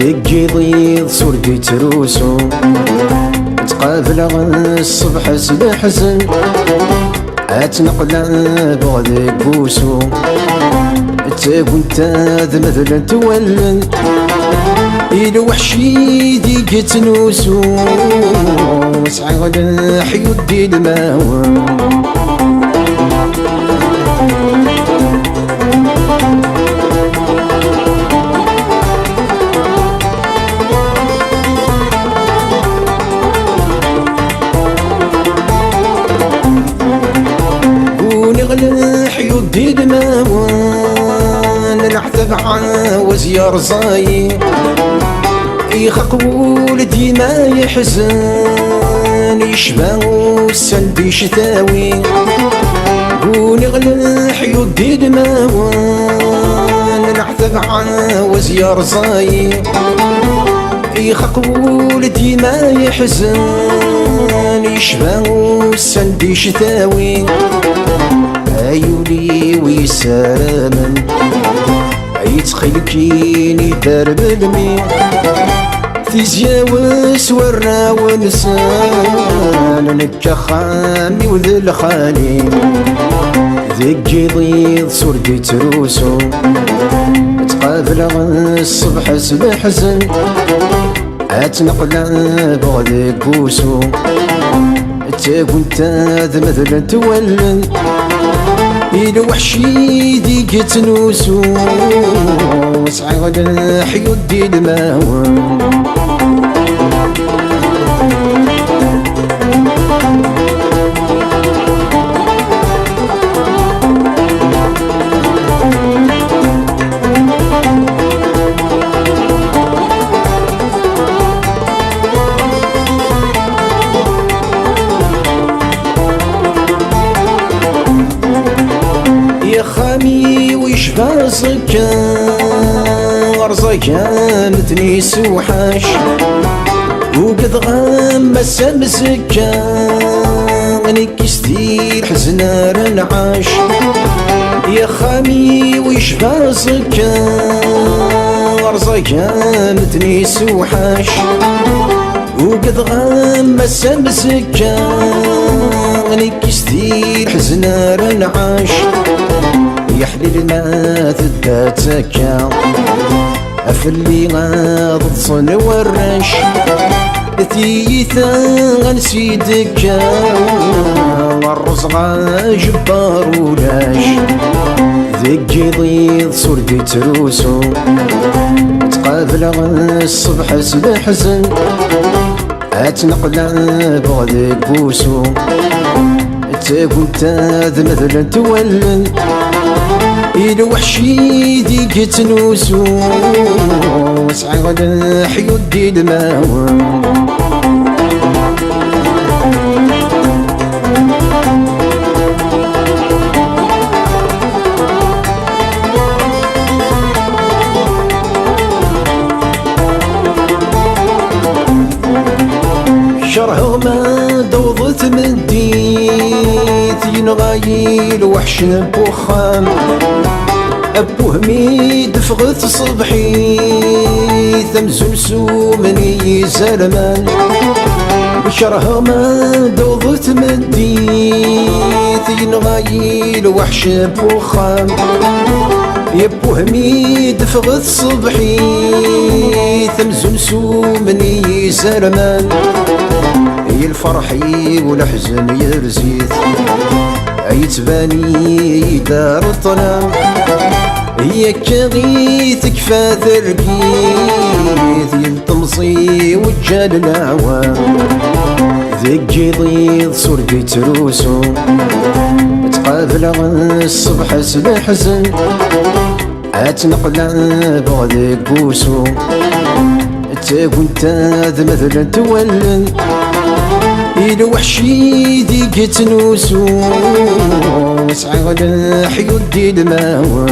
ذيك ضيض صوردي تروسو تقابل الصبح سبحزن اتنقلب غادي بوسو تاكون تاذ مثلا تولن إلو وحشي ديك تنوسو وسعى غدا حيود دي الماوى ونغلى حيود دي الماوى نحثب عاوز يا رزاي يخق ولدي ما يحزن يشبه السلبي شتاوي ونغلى حيودي دماوان نحثب عاوز يا رزاي يخق ولدي ما يحزن يشبه السلبي شتاوي عيوني ويسامن يتخيلكيني دار بالمي تيزياوس ورنا ونسان نكا خامي وذي الخالي ذيك ضيض صوردي تروسو تقابل الصبح سبحزن اتنقلب غادي بوسو تاكون تاذ مثلا تولن إلو وحشي ديك تنوسو وسعى غدا حيود دي الماوى خامي ويشبه زكا ورزقا متني سوحاش وقد غمس مسكا نكستي حزنا رنعاش يا خامي ويشبه زكا ورزقا متني سوحاش وقد غمس مسكا نكستي حزنا رنعاش يحلل ما تداتك أفلي غاض صن ورش تيثا غنسيدك والرزق جبار ولاش ذيك ضيض صوردي تروسو تقابل الصبح سبحزن اتنقلب غادي بوسو تاكون تاذ مثلا تولن إلو وحشي ديك تنوسو وسعى غدا حيود دي الماوى شره ما دوضت من ديت ينغايل وحش بوخام أبو هميد فغث صبحي ثمزلسو مني زلمان شره ما دوضت من ديت ينغايل وحش بوخام يا ابو هميد فغث صبحي ثمزلسو مني زلمان هي الفرحي والحزن يرزيث يتباني دار الظلام هي كغيث كفا ثرقيث ينطمصي وجال العوام ذيك ضيض صوردي تروسو تقابل الصبح سبحزن اتنقلب غادي بوسو تاكون تاذ مثلا تولن إلو وحشي ديك تنوسو وسعى غدا حيود دي الماوى